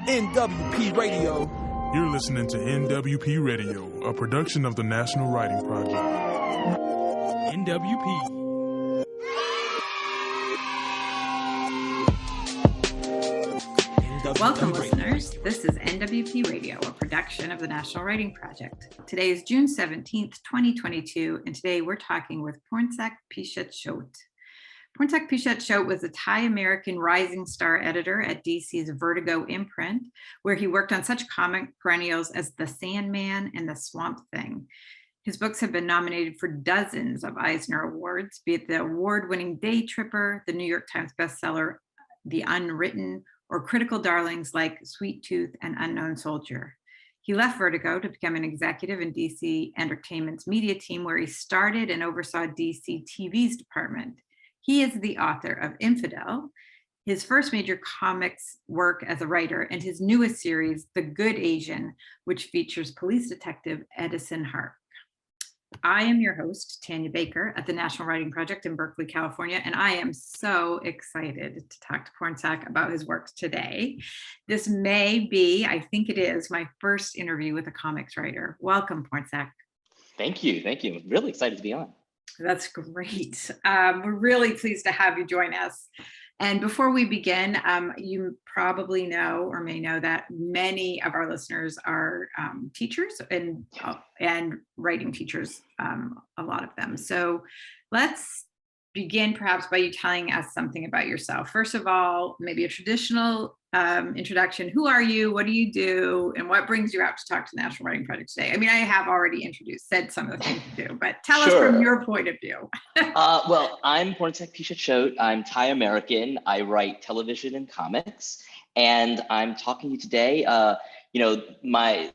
NWP Radio. You're listening to NWP Radio, a production of the National Writing Project. NWP. Welcome, listeners. This is NWP Radio, a production of the National Writing Project. Today is June 17th, 2022, and today we're talking with Pornsak Pichetshote. Pornsak Pichetshote was a Thai-American rising star editor at DC's Vertigo imprint, where he worked on such comic perennials as The Sandman and the Swamp Thing. His books have been nominated for dozens of Eisner Awards, be it the award-winning Daytripper, the New York Times bestseller, The Unwritten, or critical darlings like Sweet Tooth and Unknown Soldier. He left Vertigo to become an executive in DC Entertainment's media team, where he started and oversaw DC TV's department. He is the author of Infidel, his first major comics work as a writer, and his newest series, The Good Asian, which features police detective Edison Hark. I am your host, Tanya Baker, at the National Writing Project in Berkeley, California, and I am so excited to talk to Pornsak about his works today. This may be, I think it is, my first interview with a comics writer. Welcome, Pornsak. Thank you. I'm really excited to be on. That's great. We're really pleased to have you join us. And before we begin, you probably know or may know that many of our listeners are teachers and writing teachers, a lot of them. So let's begin perhaps by you telling us something about yourself. First of all, maybe a traditional introduction. Who are you? What do you do? And what brings you out to talk to the National Writing Project today? I mean, I have already said some of the things you do, but tell us from your point of view. Well, I'm Pornsak Pichetshote. I'm Thai-American. I write television and comics. And I'm talking to you today. My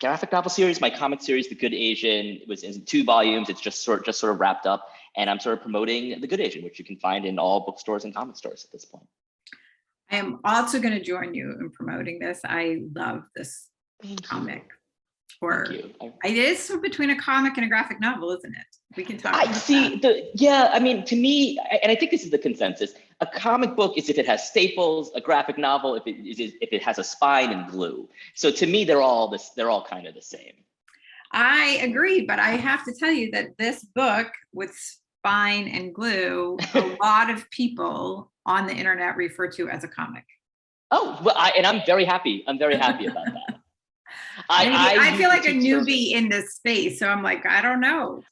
graphic novel series, my comic series, The Good Asian, was in 2 volumes. It's just sort of wrapped up. And I'm sort of promoting The Good Asian, which you can find in all bookstores and comic stores at this point. I am also going to join you in promoting this. I love this comic. It is between a comic and a graphic novel, isn't it? We can talk about that. To me, and I think this is the consensus, a comic book is if it has staples, a graphic novel if it has a spine and glue. So to me, they're all kind of the same. I agree, but I have to tell you that this book with spine and glue, a lot of people on the internet refer to as a comic. Oh, well, I'm very happy. I'm very happy about that. I feel like a newbie in this space, so I'm like, I don't know.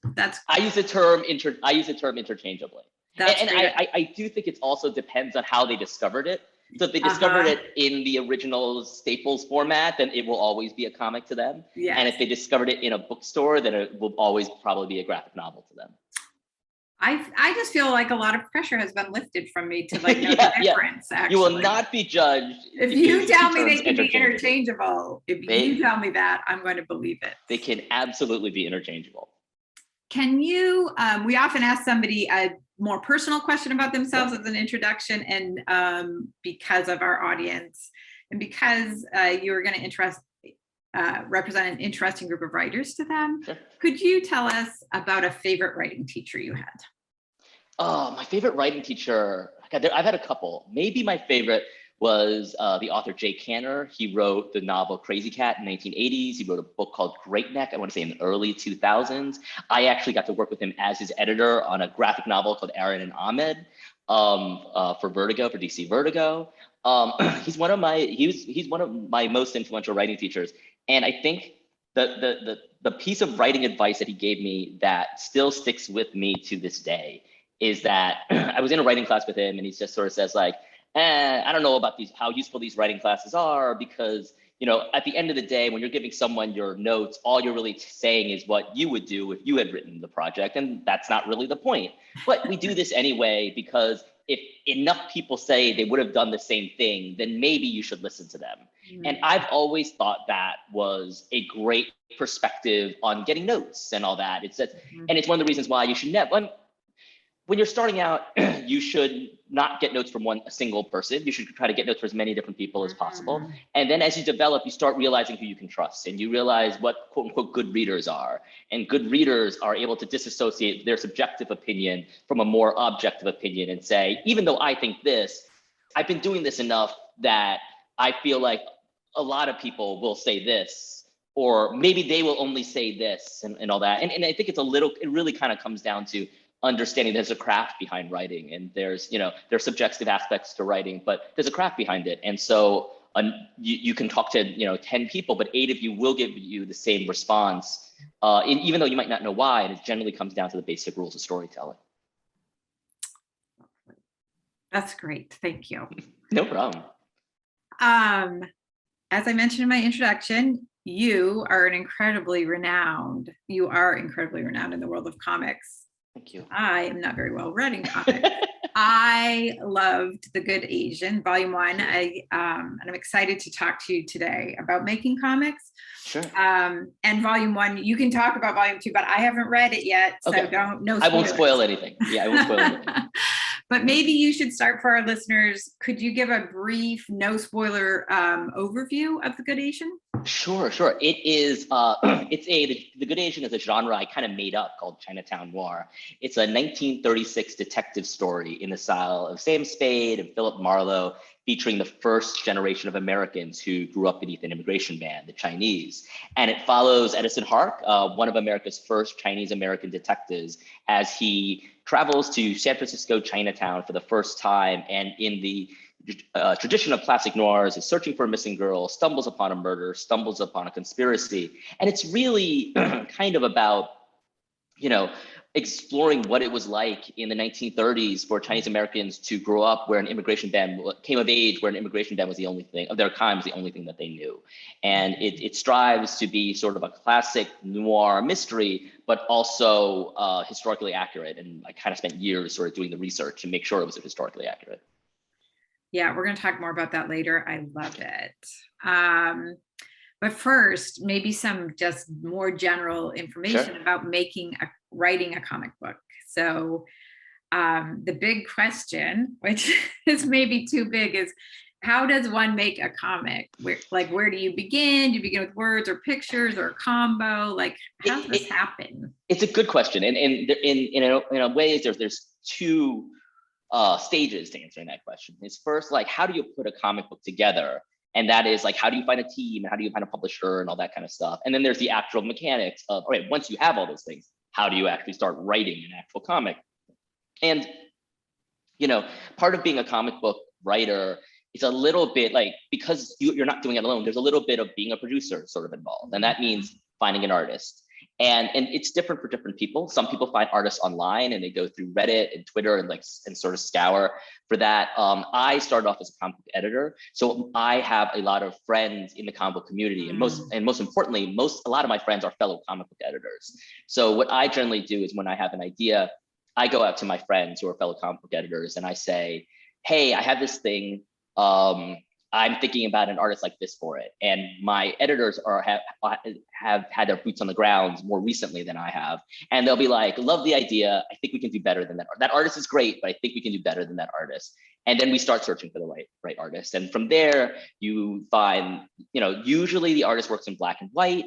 I use the term interchangeably. I do think it also depends on how they discovered it. So if they discovered it in the original Staples format, then it will always be a comic to them. Yes. And if they discovered it in a bookstore, then it will always probably be a graphic novel to them. I just feel like a lot of pressure has been lifted from me to know the difference. Actually, you will not be judged. If you tell me they can be interchangeable, you tell me that, I'm going to believe it. They can absolutely be interchangeable. Can you? We often ask somebody a more personal question about themselves as an introduction, and because of our audience, and because you're going to represent an interesting group of writers to them, could you tell us about a favorite writing teacher you had? Oh, my favorite writing teacher, I've had a couple. Maybe my favorite was the author Jay Canner. He wrote the novel Crazy Cat in the 1980s. He wrote a book called Great Neck, I want to say in the early 2000s. I actually got to work with him as his editor on a graphic novel called Aaron and Ahmed for Vertigo, for DC Vertigo. He's one of my most influential writing teachers. And I think the piece of writing advice that he gave me that still sticks with me to this day is that I was in a writing class with him, and he just sort of says like, I don't know about how useful these writing classes are, because at the end of the day, when you're giving someone your notes, all you're really saying is what you would do if you had written the project, and that's not really the point. But we do this anyway because if enough people say they would have done the same thing, then maybe you should listen to them. And I've always thought that was a great perspective on getting notes and all that. And it's one of the reasons why you should never. When you're starting out, you should not get notes from a single person. You should try to get notes from as many different people as possible. And then as you develop, you start realizing who you can trust, and you realize what quote unquote good readers are. And good readers are able to disassociate their subjective opinion from a more objective opinion and say, even though I think this, I've been doing this enough that I feel like a lot of people will say this, or maybe they will only say this and all that. And I think it really kind of comes down to understanding there's a craft behind writing, and there's subjective aspects to writing, but there's a craft behind it. And so you can talk to 10 people, but 8 of you will give you the same response, even though you might not know why. And it generally comes down to the basic rules of storytelling. That's great. Thank you. No problem. As I mentioned in my introduction, you are incredibly renowned in the world of comics. Thank you. I am not very well read in comics. I loved The Good Asian, Volume 1. And I'm excited to talk to you today about making comics. Sure. And Volume 1, you can talk about Volume 2, but I haven't read it yet, so okay. I won't spoil anything. Yeah, I won't spoil anything. But maybe you should start for our listeners. Could you give a brief, no spoiler overview of The Good Asian? Sure. It is, The Good Asian is a genre I kind of made up called Chinatown Noir. It's a 1936 detective story in the style of Sam Spade and Philip Marlowe, featuring the first generation of Americans who grew up beneath an immigration ban, the Chinese. And it follows Edison Hark, one of America's first Chinese-American detectives, as he travels to San Francisco Chinatown for the first time, and in the tradition of classic noirs, is searching for a missing girl, stumbles upon a murder, stumbles upon a conspiracy. And it's really kind of about, exploring what it was like in the 1930s for Chinese Americans to grow up where an immigration ban came of age, where an immigration ban was the only thing of their kind, was the only thing that they knew. And it strives to be sort of a classic noir mystery, but also historically accurate. And I kind of spent years sort of doing the research to make sure it was historically accurate. Yeah, we're going to talk more about that later. I love it. But first, maybe some just more general information about writing a comic book. So the big question, which is maybe too big, is how does one make a comic? Where do you begin? Do you begin with words or pictures or a combo? How does this happen? It's a good question. And in a way, there's two stages to answering that question. It's first, how do you put a comic book together? And that is how do you find a team, and how do you find a publisher and all that kind of stuff? And then there's the actual mechanics of, all right, once you have all those things, how do you actually start writing an actual comic? And, part of being a comic book writer is a little bit because you're not doing it alone, there's a little bit of being a producer sort of involved. And that means finding an artist. And it's different for different people. Some people find artists online and they go through Reddit and Twitter and sort of scour for that. I started off as a comic book editor, so I have a lot of friends in the comic book community, and most importantly, a lot of my friends are fellow comic book editors. So what I generally do is, when I have an idea, I go out to my friends who are fellow comic book editors and I say, hey, I have this thing. I'm thinking about an artist like this for it. And my editors have had their boots on the ground more recently than I have. And they'll be like, love the idea. I think we can do better than that. That artist is great, but I think we can do better than that artist. And then we start searching for the right artist. And from there, you find, usually the artist works in black and white,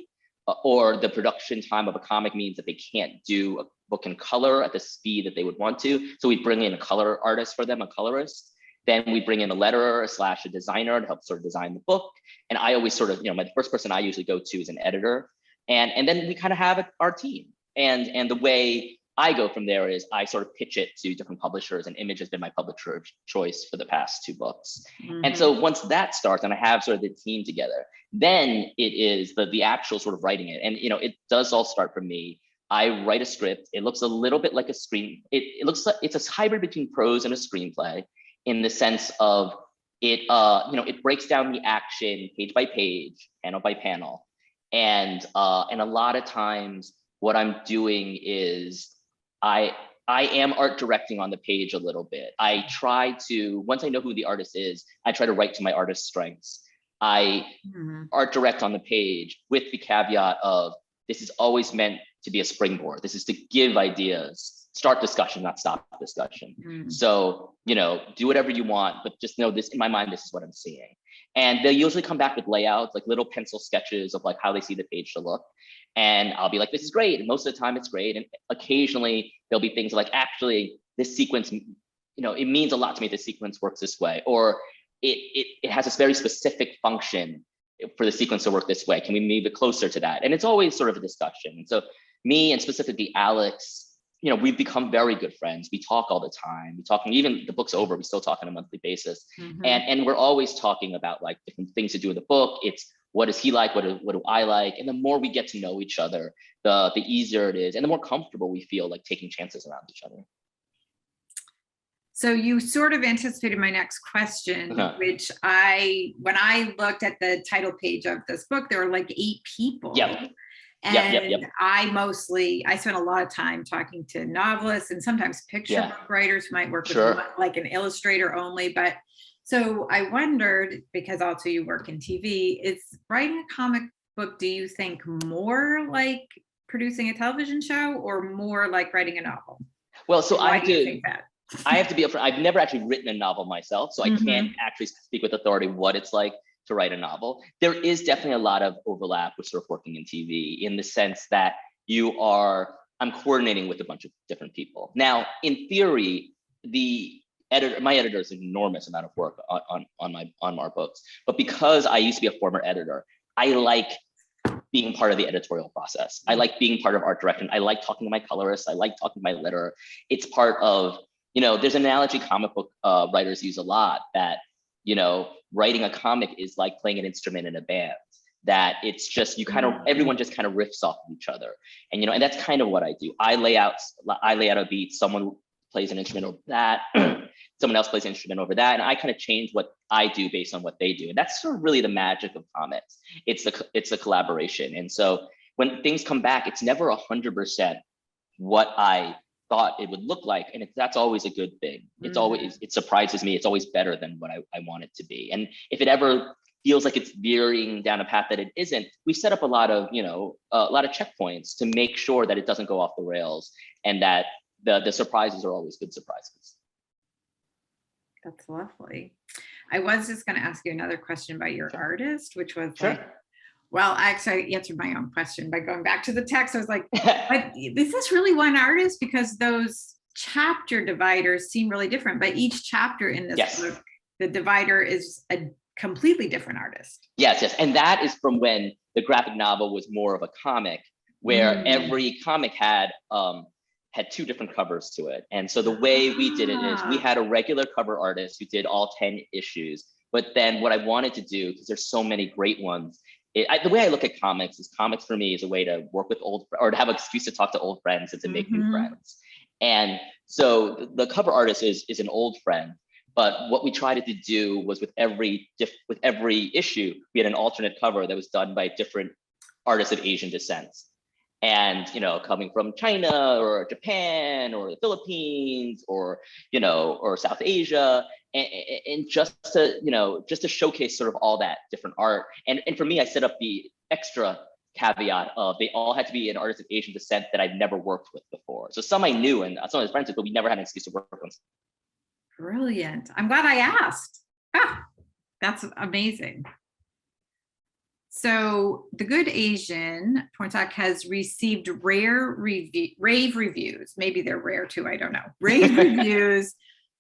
or the production time of a comic means that they can't do a book in color at the speed that they would want to. So we bring in a color artist for them, a colorist. Then we bring in a letterer / a designer to help sort of design the book. And I always sort of, the first person I usually go to is an editor. And then we kind of have our team. And the way I go from there is I sort of pitch it to different publishers, and Image has been my publisher of choice for the past 2 books. Mm-hmm. And so once that starts and I have sort of the team together, then it is the actual sort of writing it. And, it does all start from me. I write a script. It looks a little bit like a screen. It looks like it's a hybrid between prose and a screenplay, in the sense of it breaks down the action page by page, panel by panel. And a lot of times what I'm doing is I am art directing on the page a little bit. I try to, once I know who the artist is, I try to write to my artist's strengths. I art direct on the page with the caveat of, this is always meant to be a springboard. This is to give ideas, start discussion, not stop discussion. So, do whatever you want, but just know this, in my mind, this is what I'm seeing. And they'll usually come back with layouts, like little pencil sketches of how they see the page to look. And I'll be like, this is great. And most of the time it's great. And occasionally there'll be things like, actually, this sequence, it means a lot to me. This sequence works this way. Or it has this very specific function for the sequence to work this way. Can we move it closer to that? And it's always sort of a discussion. And so me and specifically Alex, we've become very good friends. We talk all the time. We talk, and even the book's over, we still talk on a monthly basis. And we're always talking about like different things to do with the book. It's what does he like? What do I like? And the more we get to know each other, the easier it is, and the more comfortable we feel like taking chances around each other. So you sort of anticipated my next question, which when I looked at the title page of this book, there were like 8 people. Yep. And I spent a lot of time talking to novelists and sometimes picture book writers who might work with like an illustrator only. But so I wondered, because also you work in TV, is writing a comic book, do you think more like producing a television show or more like writing a novel? Well, so why do you think that? I have to be upfront. I've never actually written a novel myself, so I can't actually speak with authority what it's like to write a novel. There is definitely a lot of overlap with sort of working in TV in the sense that I'm coordinating with a bunch of different people. Now, in theory, my editor is an enormous amount of work on our books, but because I used to be a former editor, I like being part of the editorial process. I like being part of art direction. I like talking to my colorists. I like talking to my letterer. It's part of, there's an analogy comic book writers use a lot that, writing a comic is like playing an instrument in a band, that it's just, everyone just kind of riffs off of each other. And, and that's kind of what I do. I lay out a beat, someone plays an instrument over that, someone else plays an instrument over that, and I kind of change what I do based on what they do. And that's sort of really the magic of comics. It's the collaboration. And so when things come back, it's never 100% what I thought it would look like. And that's always a good thing. It's always, it surprises me. It's always better than what I want it to be. And if it ever feels like it's veering down a path that it isn't, we set up a lot of checkpoints to make sure that it doesn't go off the rails and that the surprises are always good surprises. That's lovely. I was just going to ask you another question about your artist, which was well, actually I answered my own question by going back to the text. I was like, but is this really one artist? Because those chapter dividers seem really different, but each chapter in this book, the divider is a completely different artist. Yes. And that is from when the graphic novel was more of a comic, where every comic had 2 different covers to it. And so the way we did it is we had a regular cover artist who did all 10 issues. But then what I wanted to do, because there's so many great ones, the way I look at comics is comics for me is a way to work with or to have an excuse to talk to old friends and to make new friends. And so the cover artist is an old friend. But what we tried to do was with every issue, we had an alternate cover that was done by different artists of Asian descent. And, coming from China or Japan or the Philippines or South Asia, and just to showcase sort of all that different art. And for me, I set up the extra caveat of they all had to be an artist of Asian descent that I've never worked with before. So some I knew and some I was friends with, but we never had an excuse to work on. Brilliant. I'm glad I asked. That's amazing. So The Good Asian, Pornsak, has received rave reviews. Maybe they're rare too, I don't know. Rave reviews,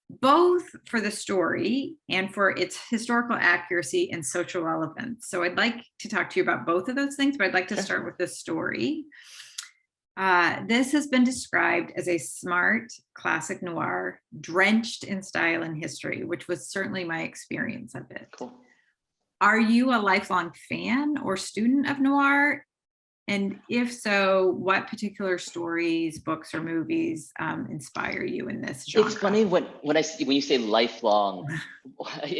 both for the story and for its historical accuracy and social relevance. So I'd like to talk to you about both of those things, but I'd like to start with the story. This has been described as a smart classic noir, drenched in style and history, which was certainly my experience of it. Cool. Are you a lifelong fan or student of noir? And if so, what particular stories, books, or movies inspire you in this genre? It's funny when you say lifelong.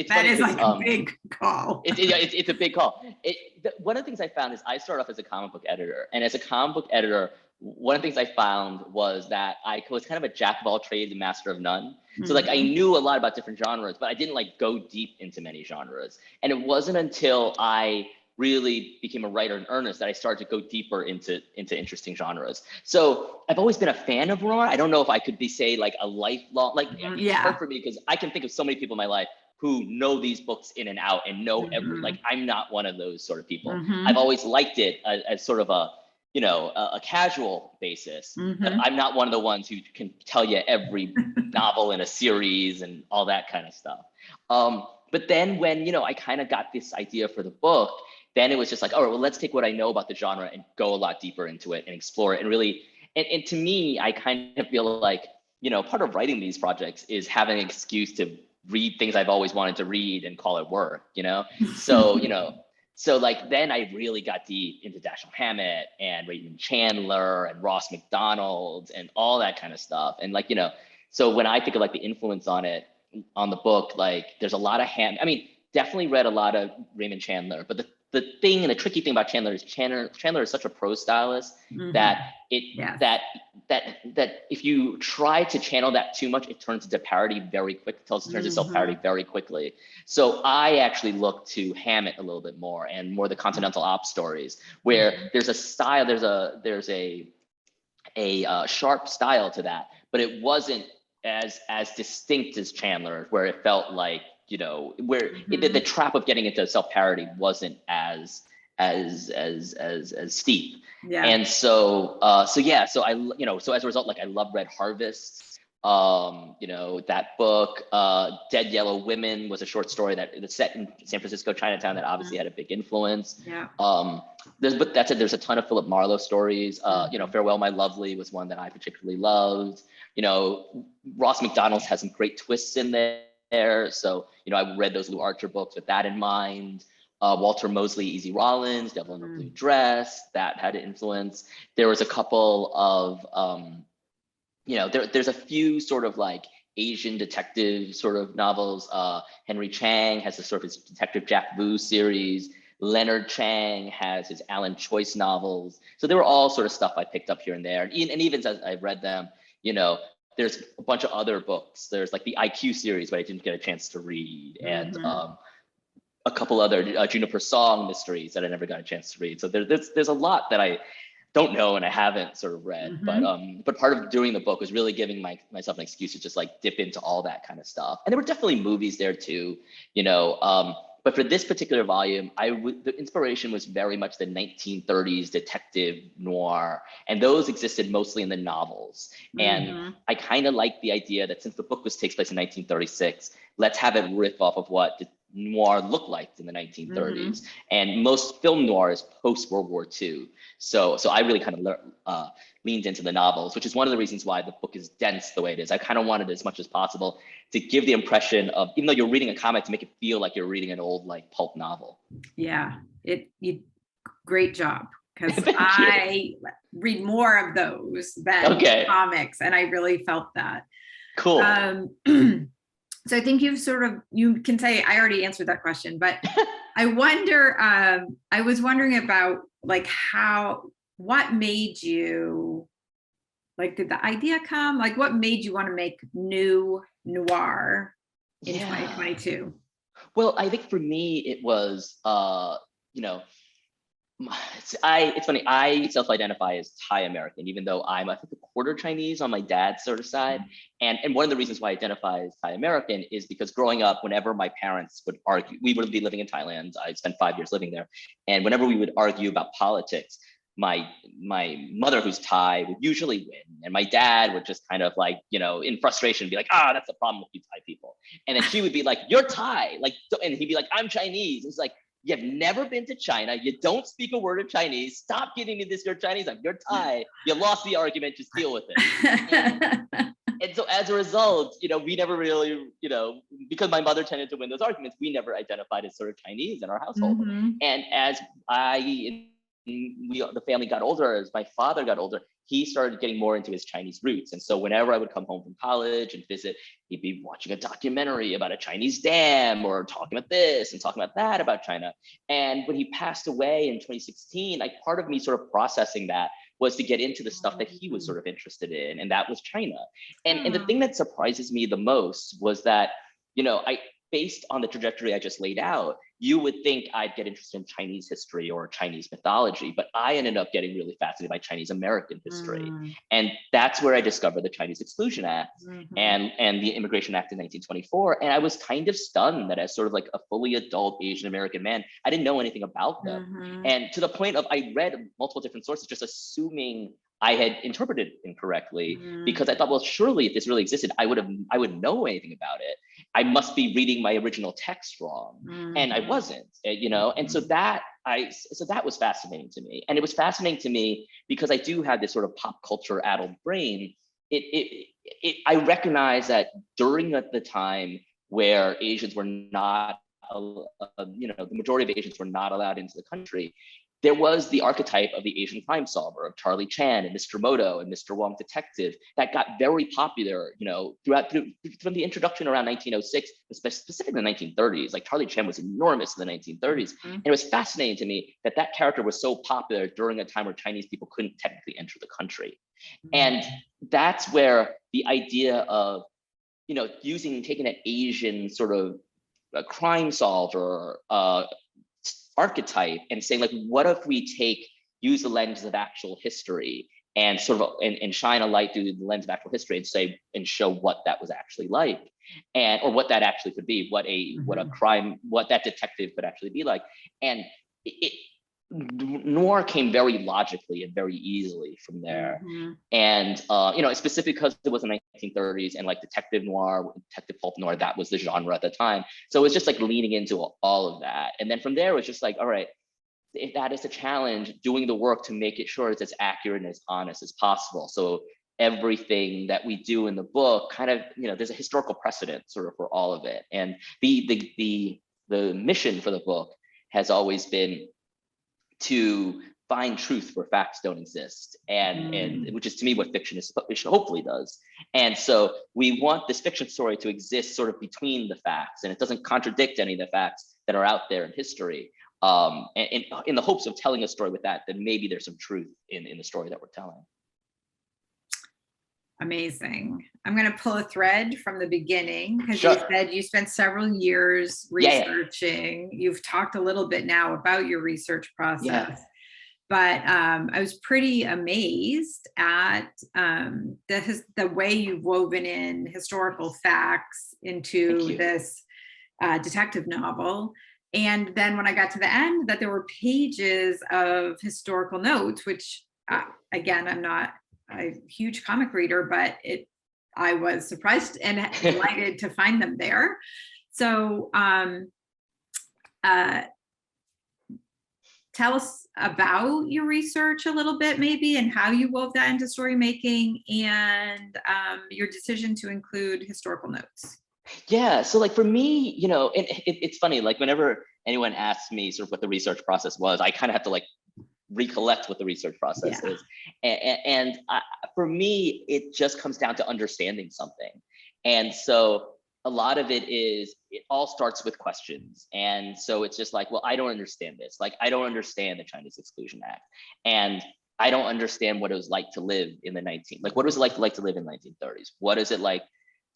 That is like a big call. It's a big call. One of the things I found is I started off as a comic book editor, and as a comic book editor, one of the things I found was that I was kind of a jack of all trades and master of none. So like I knew a lot about different genres, but I didn't like go deep into many genres. And it wasn't until I really became a writer in earnest that I started to go deeper into interesting genres. So I've always been a fan of noir. I don't know if I could say like a lifelong, it's hard for me because I can think of so many people in my life who know these books in and out and know every, like I'm not one of those sort of people. I've always liked it as sort of a casual basis. I'm not one of the ones who can tell you every novel in a series and all that kind of stuff. But then when, I kind of got this idea for the book, then it was just like, all right, well, let's take what I know about the genre and go a lot deeper into it and explore it and really, and to me, I kind of feel like, part of writing these projects is having an excuse to read things I've always wanted to read and call it work, So, so like then I really got deep into Dashiell Hammett and Raymond Chandler and Ross McDonald and all that kind of stuff. And like, so when I think of like the influence on the book, like there's a lot of definitely read a lot of Raymond Chandler, but the thing and the tricky thing about Chandler is such a prose stylist that that if you try to channel that too much, it turns into parody very quick. It turns itself parody very quickly. So I actually look to Hammett a little bit more and more the Continental Op stories, where there's a style, there's a sharp style to that, but it wasn't as distinct as Chandler, where it felt like, where the trap of getting into self-parody wasn't as steep. Yeah. And so so as a result, like I love Red Harvest, that book, Dead Yellow Women was a short story that's set in San Francisco, Chinatown, that obviously had a big influence. Yeah. There's a ton of Philip Marlowe stories. Farewell My Lovely was one that I particularly loved. Ross McDonald has some great twists in there. So, I read those Lou Archer books with that in mind. Walter Mosley, Easy Rollins, Devil in a Blue Dress, that had an influence. There was a couple of, there's a few sort of like Asian detective sort of novels. Henry Chang has a sort of his Detective Jack Vu series. Leonard Chang has his Alan Choice novels. So they were all sort of stuff I picked up here and there. And even as I read them, there's a bunch of other books. There's like the IQ series, but I didn't get a chance to read. And a couple other Juniper Song mysteries that I never got a chance to read. So there's a lot that I don't know and I haven't sort of read. But part of doing the book was really giving myself an excuse to just like dip into all that kind of stuff. And there were definitely movies there too, But for this particular volume, the inspiration was very much the 1930s detective noir, and those existed mostly in the novels. And I kind of like the idea that since the book takes place in 1936, let's have it riff off of what the noir looked like in the 1930s. And most film noir is post World War II. So I really kind of leaned into the novels, which is one of the reasons why the book is dense the way it is. I kind of wanted as much as possible to give the impression of, even though you're reading a comic, to make it feel like you're reading an old like pulp novel. Yeah, great job, because I read more of those than comics, and I really felt that. Cool. So I think you can say I already answered that question, but I was wondering about like what made you, like, did the idea come? Like, what made you want to make new noir in 2022? Well, I think for me, it was, it's funny, I self-identify as Thai American, even though I'm, I think, a quarter Chinese on my dad's sort of side. And one of the reasons why I identify as Thai American is because growing up, whenever my parents would argue, we would be living in Thailand. I spent 5 years living there. And whenever we would argue about politics, my mother, who's Thai, would usually win. And my dad would just kind of like, in frustration, be like, that's the problem with you Thai people. And then she would be like, you're Thai. Like, and he'd be like, I'm Chinese. It's like, you've never been to China. You don't speak a word of Chinese. Stop giving me this, you're Chinese. Like, you're Thai. You lost the argument, just deal with it. And so as a result, we never really, because my mother tended to win those arguments, we never identified as sort of Chinese in our household. And as the family got older, as my father got older, he started getting more into his Chinese roots. And so whenever I would come home from college and visit, he'd be watching a documentary about a Chinese dam or talking about this and talking about that about China. And when he passed away in 2016, like part of me sort of processing that was to get into the stuff that he was sort of interested in, and that was China. And the thing that surprises me the most was that, based on the trajectory I just laid out, you would think I'd get interested in Chinese history or Chinese mythology, but I ended up getting really fascinated by Chinese American history. And that's where I discovered the Chinese Exclusion Act and the Immigration Act in 1924. And I was kind of stunned that as sort of like a fully adult Asian American man, I didn't know anything about them. And to the point of, I read multiple different sources, just assuming I had interpreted incorrectly, because I thought, well, surely if this really existed, I would know anything about it. I must be reading my original text wrong. And I wasn't, and so that was fascinating to me. And it was fascinating to me because I do have this sort of pop culture addled brain. I recognize that during the time where Asians were not, the majority of Asians were not allowed into the country, there was the archetype of the Asian crime solver, of Charlie Chan and Mr. Moto and Mr. Wong Detective, that got very popular, from the introduction around 1906, specifically the 1930s. Like Charlie Chan was enormous in the 1930s. And it was fascinating to me that that character was so popular during a time where Chinese people couldn't technically enter the country. And that's where the idea of, taking an Asian sort of a crime solver, archetype and saying, like, what if we use the lens of actual history and sort of and shine a light through the lens of actual history and show what that was actually like, or what that actually could be, what that detective could actually be like. And Noir came very logically and very easily from there. And specifically because it was the 1930s and like detective noir, detective pulp noir, that was the genre at the time. So it was just like leaning into all of that. And then from there it was just like, all right, if that is the challenge, doing the work to make it sure it's as accurate and as honest as possible. So everything that we do in the book kind of, there's a historical precedent sort of for all of it. And the mission for the book has always been to find truth where facts don't exist, and which is to me what fiction hopefully does. And so we want this fiction story to exist sort of between the facts, and it doesn't contradict any of the facts that are out there in history. And in the hopes of telling a story with that, then maybe there's some truth in the story that we're telling. Amazing. I'm going to pull a thread from the beginning because Sure. You said you spent several years researching. You've talked a little bit now about your research process, but I was pretty amazed at the way you've woven in historical facts into this detective novel. And then when I got to the end, that there were pages of historical notes, which again, I'm not a huge comic reader, but I was surprised and delighted to find them there. So tell us about your research a little bit, maybe, and how you wove that into story making, and your decision to include historical notes. Yeah, so like for me, it's funny, like whenever anyone asks me sort of what the research process was, I kind of have to like recollect what the research process is. And for me, it just comes down to understanding something. And so a lot of it all starts with questions. And so it's just like, well, I don't understand this. Like, I don't understand the Chinese Exclusion Act. And I don't understand what it was like to live in what was it like to live in the 1930s? What is it like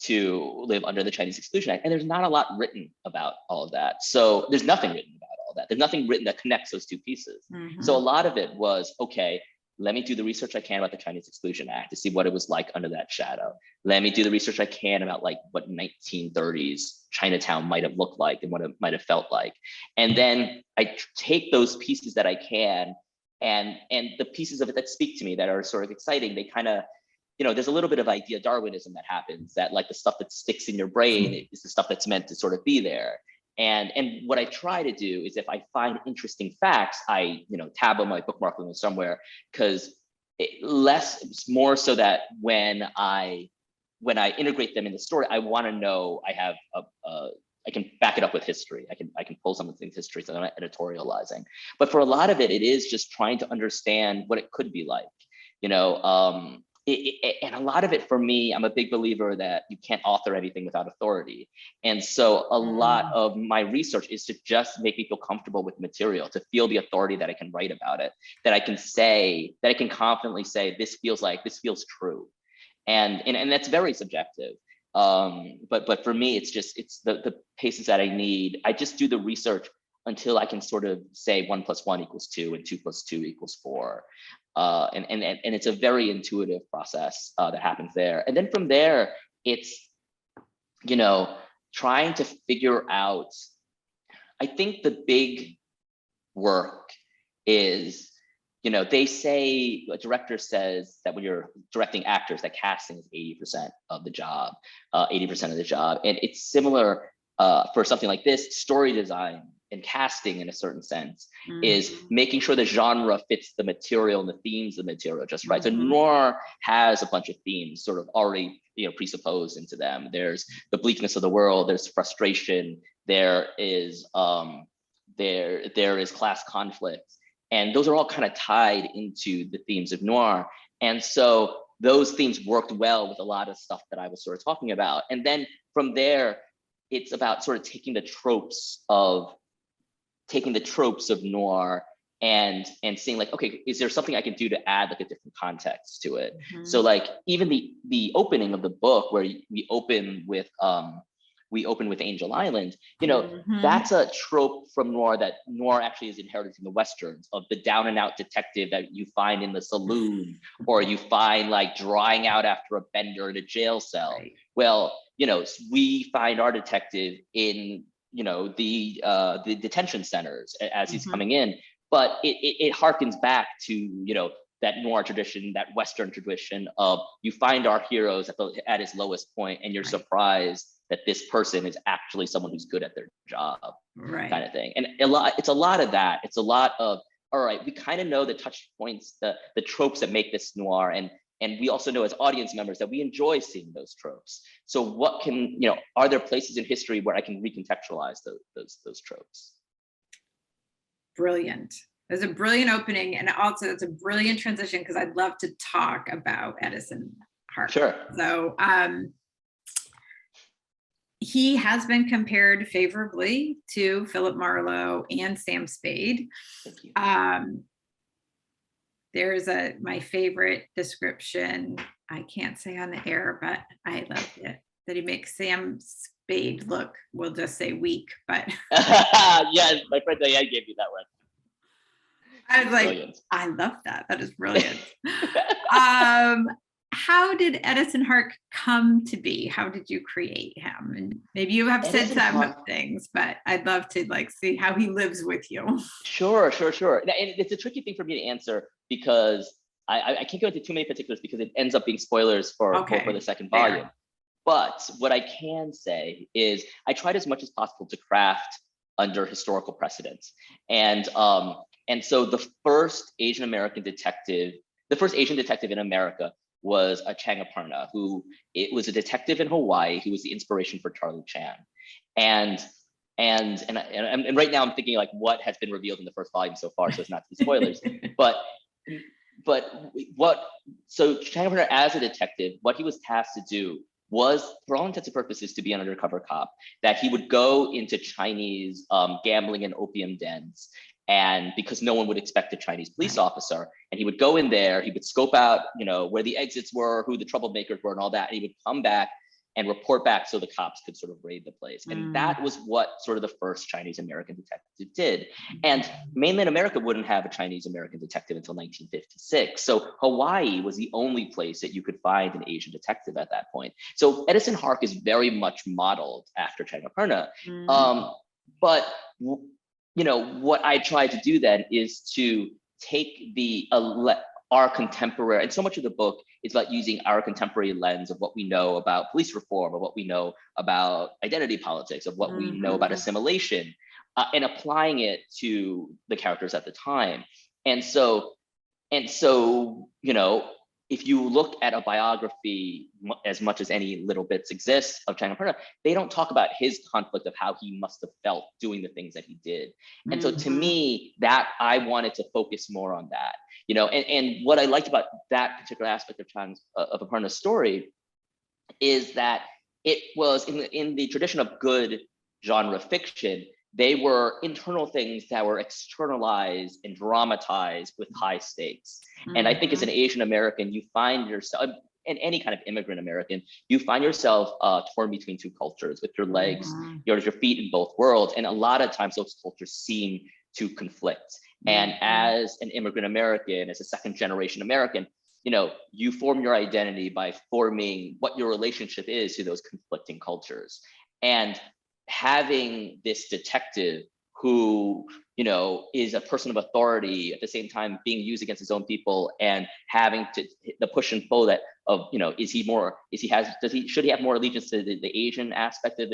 to live under the Chinese Exclusion Act? And there's not a lot written about all of that. So there's nothing written about all that. There's nothing written that connects those two pieces. So a lot of it was, okay, let me do the research I can about the Chinese Exclusion Act to see what it was like under that shadow. Let me do the research I can about like what 1930s Chinatown might have looked like and what it might have felt like. And then I take those pieces that I can and the pieces of it that speak to me that are sort of exciting, they kind of, there's a little bit of idea Darwinism that happens, that like the stuff that sticks in your brain is the stuff that's meant to sort of be there. And what I try to do is if I find interesting facts, I tab them, I bookmark them somewhere, because more so that when I integrate them in the story, I want to know I have I can back it up with history. I can pull some of the things history, so I'm not editorializing. But for a lot of it, it is just trying to understand what it could be like, and a lot of it for me, I'm a big believer that you can't author anything without authority. And so a lot of my research is to just make me feel comfortable with material, to feel the authority that I can write about it, that I can confidently say, this feels true. And that's very subjective. But for me, it's the paces that I need. I just do the research until I can sort of say 1 + 1 = 2 and 2 + 2 = 4. And it's a very intuitive process that happens there. And then from there, it's, trying to figure out, I think the big work is they say, a director says that when you're directing actors, that casting is 80% of the job, 80% of the job. And it's similar for something like this. Story design and casting, in a certain sense, is making sure the genre fits the material and the themes of the material just right. So noir has a bunch of themes sort of already presupposed into them. There's the bleakness of the world, there's frustration, there is class conflict. And those are all kind of tied into the themes of noir. And so those themes worked well with a lot of stuff that I was sort of talking about. And then from there, it's about sort of taking the tropes of noir and seeing like, okay, is there something I can do to add like a different context to it? So like even the opening of the book, where we open with Angel Island, that's a trope from noir that noir actually is inherited from the Westerns, of the down and out detective that you find in the saloon, or you find like drying out after a bender in a jail cell. Right. Well, we find our detective in the detention centers as he's coming in, but it harkens back to that noir tradition, that Western tradition of you find our heroes at his lowest point, and you're surprised that this person is actually someone who's good at their job, right? Kind of thing. And it's a lot of that. It's a lot of, all right, we kind of know the touch points, the tropes that make this noir, and we also know as audience members that we enjoy seeing those tropes. So what can, are there places in history where I can recontextualize those tropes? Brilliant. It was a brilliant opening, and also it's a brilliant transition, because I'd love to talk about Edison Hark. Sure. So he has been compared favorably to Philip Marlowe and Sam Spade. Thank you. There's my favorite description, I can't say on the air, but I loved it, that he makes Sam Spade look, we'll just say weak, but. Yes, my friend Diane gave me that one. I was like, brilliant. I love that. That is brilliant. How did Edison Hark come to be? How did you create him? And maybe you have said some things, but I'd love to see how he lives with you. Sure. And it's a tricky thing for me to answer, because I can't go into too many particulars, because it ends up being spoilers for the second volume. Fair. But what I can say is I tried as much as possible to craft under historical precedents. And so the first Asian detective in America was a Changaparna, who was a detective in Hawaii, who was the inspiration for Charlie Chan. And right now I'm thinking like what has been revealed in the first volume so far, so it's not too spoilers. So Changaparna, as a detective, what he was tasked to do was, for all intents and purposes, to be an undercover cop, that he would go into Chinese gambling and opium dens, and because no one would expect a Chinese police officer, and he would go in there, he would scope out, where the exits were, who the troublemakers were, and all that, and he would come back and report back so the cops could sort of raid the place. And that was what sort of the first Chinese American detective did. And mainland America wouldn't have a Chinese American detective until 1956. So Hawaii was the only place that you could find an Asian detective at that point. So Edison Hark is very much modeled after Changaparna. But what I tried to do then is to take our contemporary, and so much of the book is about using our contemporary lens of what we know about police reform, or what we know about identity politics, of what we know about assimilation, and applying it to the characters at the time. And so, if you look at a biography, as much as any little bits exist of Changaparna, they don't talk about his conflict of how he must have felt doing the things that he did. And so to me, that I wanted to focus more on that, and what I liked about that particular aspect of Changaparna's story is that it was in the tradition of good genre fiction, they were internal things that were externalized and dramatized with high stakes. And I think as an Asian American, you find yourself, and any kind of immigrant American, you find yourself torn between two cultures, with your legs, your feet in both worlds. And a lot of times those cultures seem to conflict. And as an immigrant American, as a second generation American, you form your identity by forming what your relationship is to those conflicting cultures. And having this detective who is a person of authority at the same time being used against his own people and having to the push and pull that of, should he have more allegiance to the Asian aspect of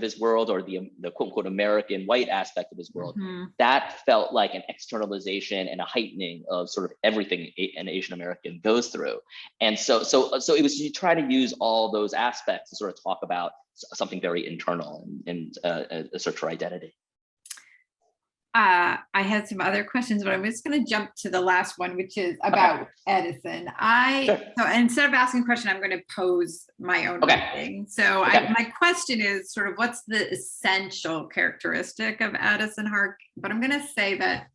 his world, or the quote unquote American white aspect of his world. Mm-hmm. That felt like an externalization and a heightening of sort of everything an Asian American goes through. And so it was, you try to use all those aspects to sort of talk about something very internal and a search for identity. I had some other questions, but I'm just going to jump to the last one, which is about Edison. So instead of asking a question, I'm going to pose my own thing. So my question is sort of, what's the essential characteristic of Edison Hark? But I'm going to say that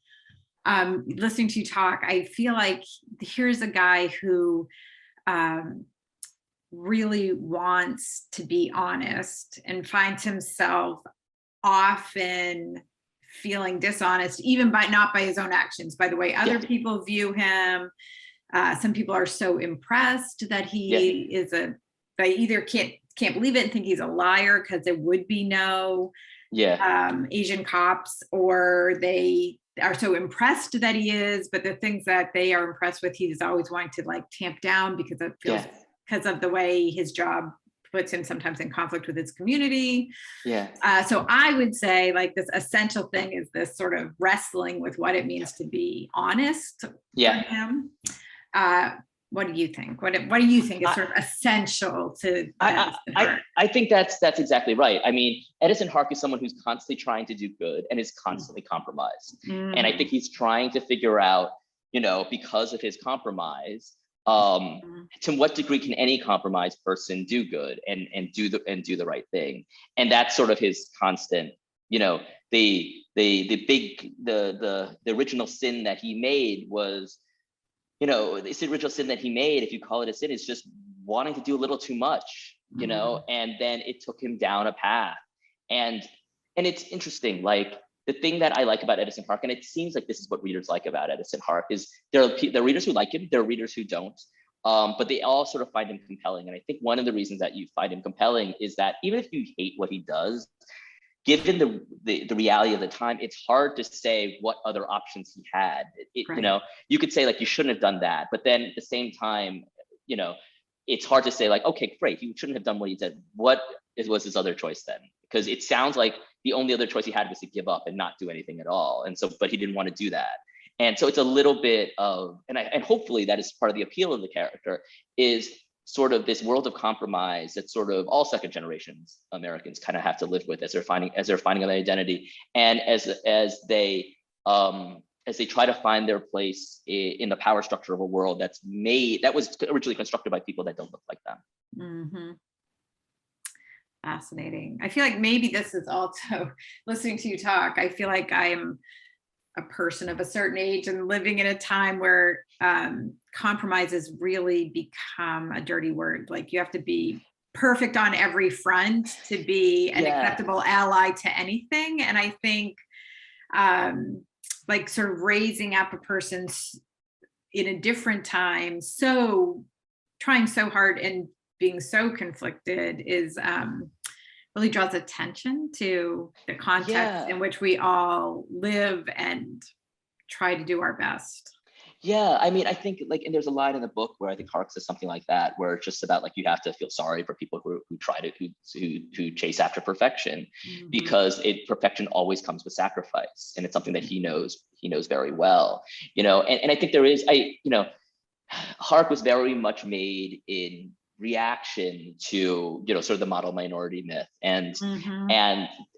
listening to you talk, I feel like here's a guy who really wants to be honest and finds himself often feeling dishonest, even not by his own actions, by the way other people view him. Some people are so impressed that he is they either can't believe it and think he's a liar because there would be no Asian cops, or they are so impressed that he is, but the things that they are impressed with, he's always wanting to like tamp down because it feels because of the way his job puts him sometimes in conflict with his community. So I would say like this essential thing is this sort of wrestling with what it means to be honest for him. What do you think? What do you think is sort of essential to Edison Hark? I think that's exactly right. I mean, Edison Hark is someone who's constantly trying to do good and is constantly compromised. And I think he's trying to figure out, because of his compromise, to what degree can any compromised person do good and do the right thing? And that's sort of his constant, the original sin that he made was, this original sin that he made, if you call it a sin, is just wanting to do a little too much, and then it took him down a path. And it's interesting, like the thing that I like about Edison Hark, and it seems like this is what readers like about Edison Hark, is there are readers who like him, there are readers who don't, but they all sort of find him compelling. And I think one of the reasons that you find him compelling is that even if you hate what he does, given the reality of the time, it's hard to say what other options he had. You could say like, you shouldn't have done that, but then at the same time, it's hard to say like, okay, great, he shouldn't have done what he did. What was his other choice then? Because it sounds like the only other choice he had was to give up and not do anything at all. And so, but he didn't want to do that. And so it's a little bit of, and hopefully that is part of the appeal of the character, is sort of this world of compromise that sort of all second generations Americans kind of have to live with as they're finding their identity, and as they try to find their place in the power structure of a world that was originally constructed by people that don't look like them. Mm-hmm. Fascinating. I feel like maybe this is also, listening to you talk, I feel like I'm a person of a certain age and living in a time where compromise has really become a dirty word. Like you have to be perfect on every front to be an acceptable ally to anything. And I think like sort of raising up a person in a different time, so trying so hard and being so conflicted is really draws attention to the context in which we all live and try to do our best. Yeah, I mean, I think like, and there's a line in the book where I think Hark says something like that, where it's just about like, you have to feel sorry for people who try to, who chase after perfection, because perfection always comes with sacrifice. And it's something that he knows very well, and I think there is, Hark was very much made in reaction to sort of the model minority myth, and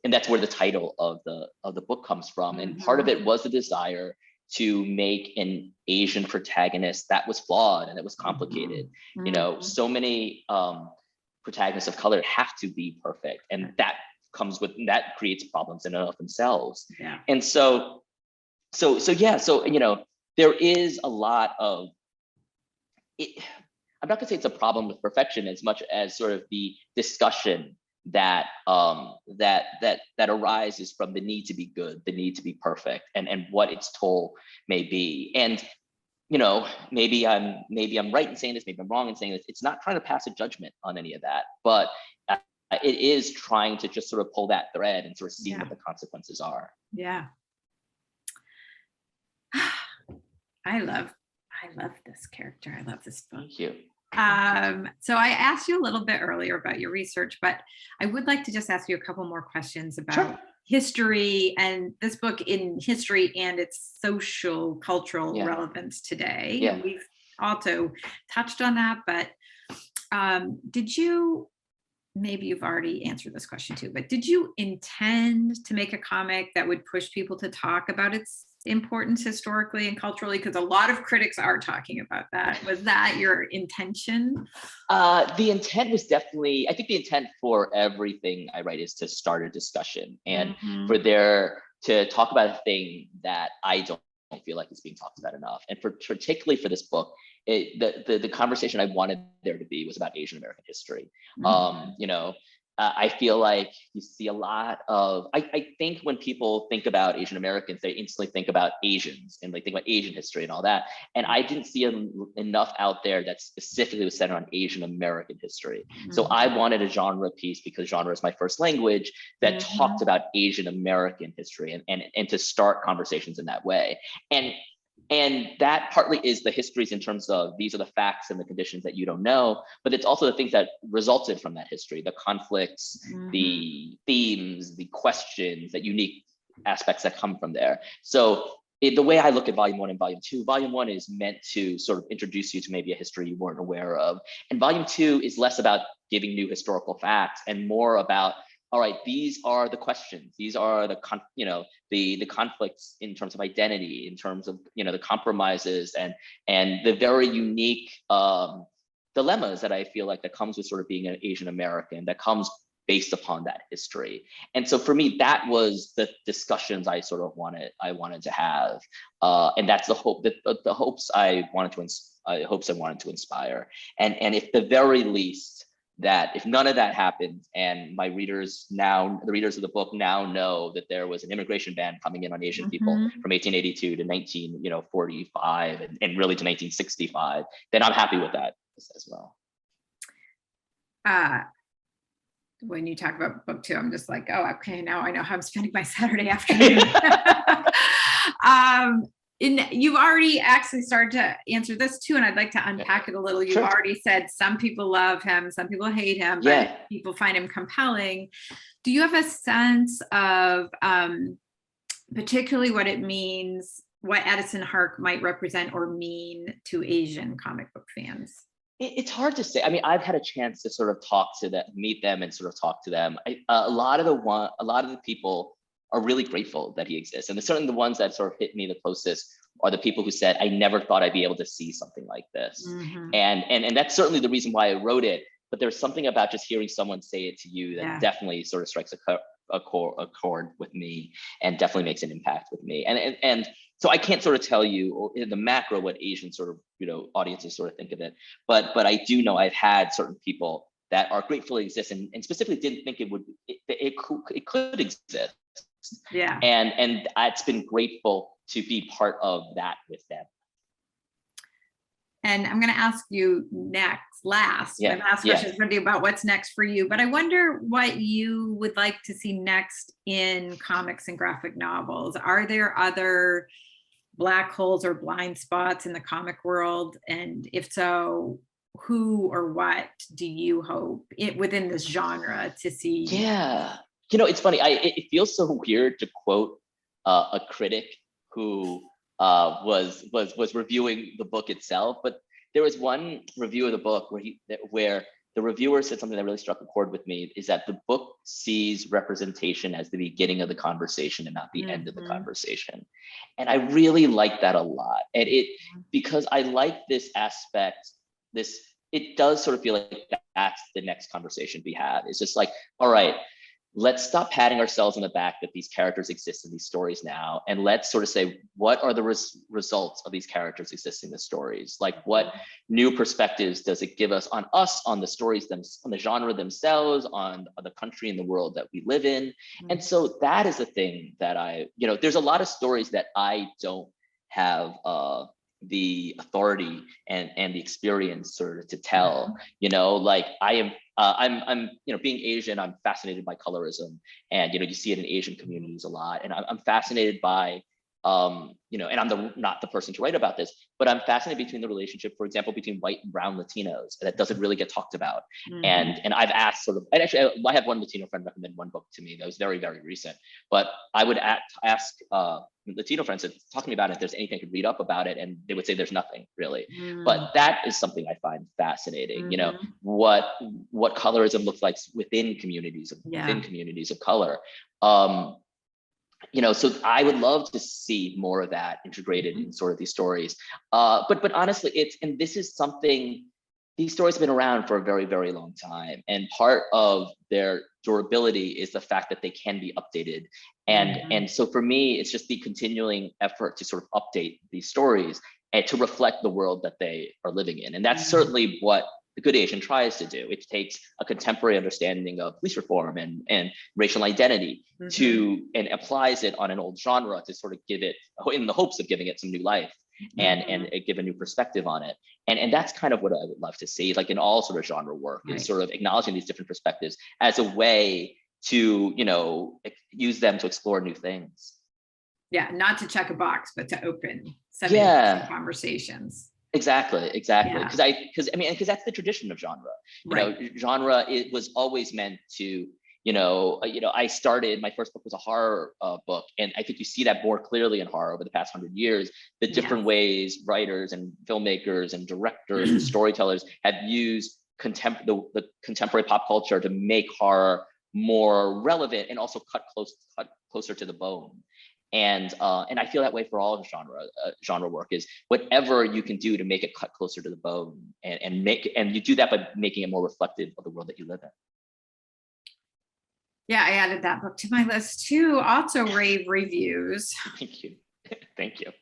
that's where the title of the book comes from. And part of it was the desire to make an Asian protagonist that was flawed and that was complicated. So many protagonists of color have to be perfect, and that creates problems in and of themselves. And so there is a lot of it. I'm not gonna say it's a problem with perfection as much as sort of the discussion that arises from the need to be good, the need to be perfect, and what its toll may be. And maybe I'm right in saying this, maybe I'm wrong in saying this. It's not trying to pass a judgment on any of that, but it is trying to just sort of pull that thread and sort of see what the consequences are. Yeah. I love this character. I love this book. Thank you. So I asked you a little bit earlier about your research, but I would like to just ask you a couple more questions about history and this book in history and its social cultural relevance today. Yeah. And we've also touched on that, but did you, maybe you've already answered this question too, but did you intend to make a comic that would push people to talk about its importance historically and culturally? Because a lot of critics are talking about that. Was that your intention? The intent was definitely, I think the intent for everything I write is to start a discussion and for there to talk about a thing that I don't feel like is being talked about enough. And particularly for this book, the conversation I wanted there to be was about Asian American history. I feel like you see a lot of, I think when people think about Asian Americans, they instantly think about Asians and they think about Asian history and all that. And I didn't see enough out there that specifically was centered on Asian American history. So I wanted a genre piece, because genre is my first language, that talked about Asian American history and to start conversations in that way. And that partly is the histories in terms of these are the facts and the conditions that you don't know, but it's also the things that resulted from that history, the conflicts, the themes, the questions, the unique aspects that come from there. So the way I look at volume 1 and volume 2, volume 1 is meant to sort of introduce you to maybe a history you weren't aware of. And volume 2 is less about giving new historical facts and more about, all right, these are the questions. These are the conflicts in terms of identity, in terms of the compromises and the very unique dilemmas that I feel like that comes with sort of being an Asian American, that comes based upon that history. And so for me, that was the discussions I sort of wanted to have, and that's the hope, the hopes I wanted to inspire. And if the very least, that if none of that happened and my readers now, the readers of the book now know that there was an immigration ban coming in on Asian people from 1882 to 1945 and really to 1965, then I'm happy with that as well. When you talk about book 2, I'm just like, oh, okay, now I know how I'm spending my Saturday afternoon. You've already actually started to answer this too, and I'd like to unpack it a little. You've already said some people love him, some people hate him, but people find him compelling. Do you have a sense of particularly what it means, what Edison Hark might represent or mean to Asian comic book fans? It's hard to say. I mean, I've had a chance to sort of talk to them, meet them, and sort of talk to them. A lot of the people are really grateful that he exists. And certainly the ones that sort of hit me the closest are the people who said, I never thought I'd be able to see something like this. And that's certainly the reason why I wrote it. But there's something about just hearing someone say it to you that definitely sort of strikes a chord with me and definitely makes an impact with me. And so I can't sort of tell you in the macro what Asian sort of, audiences sort of think of it. But I do know I've had certain people that are grateful it exists and specifically didn't think it could exist. Yeah. And it's been grateful to be part of that with them. And I'm going to ask you my last question is going to be about what's next for you. But I wonder what you would like to see next in comics and graphic novels. Are there other black holes or blind spots in the comic world? And if so, who or what do you hope within this genre to see? Yeah. It's funny. It feels so weird to quote a critic who was reviewing the book itself, but there was one review of the book where the reviewer said something that really struck a chord with me, is that the book sees representation as the beginning of the conversation and not the end of the conversation. And I really like that a lot. And because I like this aspect, it does sort of feel like that's the next conversation we have. It's just like, all right, let's stop patting ourselves on the back that these characters exist in these stories now. And let's sort of say, what are the results of these characters existing in the stories? Like, what new perspectives does it give us, on the stories, on the genre themselves, on the country and the world that we live in? And so that is the thing that there's a lot of stories that I don't have the authority and the experience sort of to tell, like I am I'm being Asian, I'm fascinated by colorism, and you see it in Asian communities a lot, and I'm fascinated by and I'm not the person to write about this, but I'm fascinated between the relationship, for example, between white and brown Latinos that doesn't really get talked about. Mm-hmm. And I've asked and actually I had one Latino friend recommend one book to me that was very, very recent, but I would ask Latino friends to talk to me about it if there's anything I could read up about it, and they would say there's nothing really. Mm-hmm. But that is something I find fascinating. Mm-hmm. What colorism looks like within communities of color. So I would love to see more of that integrated in sort of these stories. But honestly, this is something, these stories have been around for a very, very long time. And part of their durability is the fact that they can be updated. And so for me, it's just the continuing effort to sort of update these stories and to reflect the world that they are living in. And that's certainly what The Good Asian tries to do. It takes a contemporary understanding of police reform and racial identity and applies it on an old genre to sort of give it, in the hopes of giving it some new life and give a new perspective on it. And that's kind of what I would love to see, like in all sort of genre work, is sort of acknowledging these different perspectives as a way to, use them to explore new things. Yeah, not to check a box, but to open some interesting conversations. Exactly. Because that's the tradition of genre. Genre, it was always meant to, I started, my first book was a horror book, and I think you see that more clearly in horror over the past 100 years, the different ways writers and filmmakers and directors and storytellers have used the contemporary pop culture to make horror more relevant and also cut closer to the bone. And I feel that way for all genre work, is whatever you can do to make it cut closer to the bone, and you do that by making it more reflective of the world that you live in. Yeah, I added that book to my list too. Also rave reviews. Thank you. Thank you.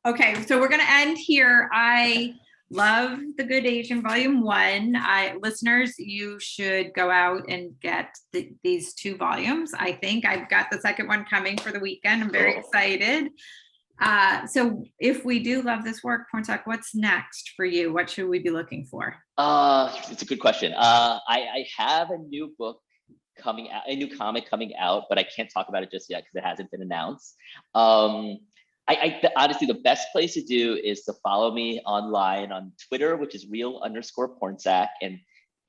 Okay, so we're gonna end here. I love The Good Asian Volume 1. Listeners, you should go out and get these 2 volumes. I think I've got the second one coming for the weekend. I'm very excited. So if we do love this work, Pornsak, what's next for you? What should we be looking for? It's a good question. I have a new book coming out, a new comic coming out, but I can't talk about it just yet because it hasn't been announced. Honestly, the best place to do is to follow me online on Twitter, which is real_Pornsak, and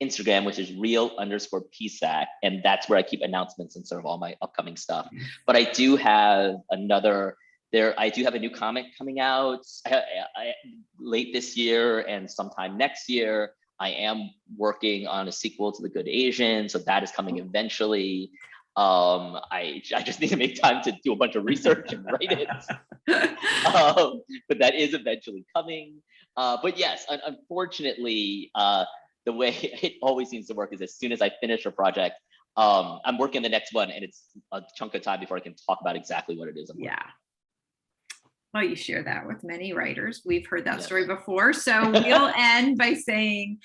Instagram, which is real_Psak. And that's where I keep announcements and sort of all my upcoming stuff. But I do have a new comic coming out late this year and sometime next year. I am working on a sequel to The Good Asian, so that is coming eventually. I just need to make time to do a bunch of research and write it. But that is eventually coming. But yes, unfortunately, the way it always seems to work is as soon as I finish a project, I'm working on the next one, and it's a chunk of time before I can talk about exactly what it is. Well, you share that with many writers. We've heard that story before. So we'll end by saying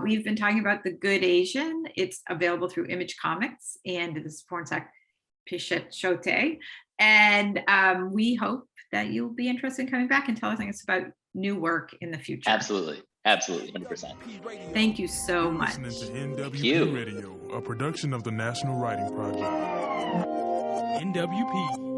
we've been talking about The Good Asian. It's available through Image Comics, and it is Pornsak Pichetshote. And we hope that you'll be interested in coming back and telling us about new work in the future. Absolutely, 100%. Thank you so much. Listening to NWP Radio, a production of the National Writing Project. NWP.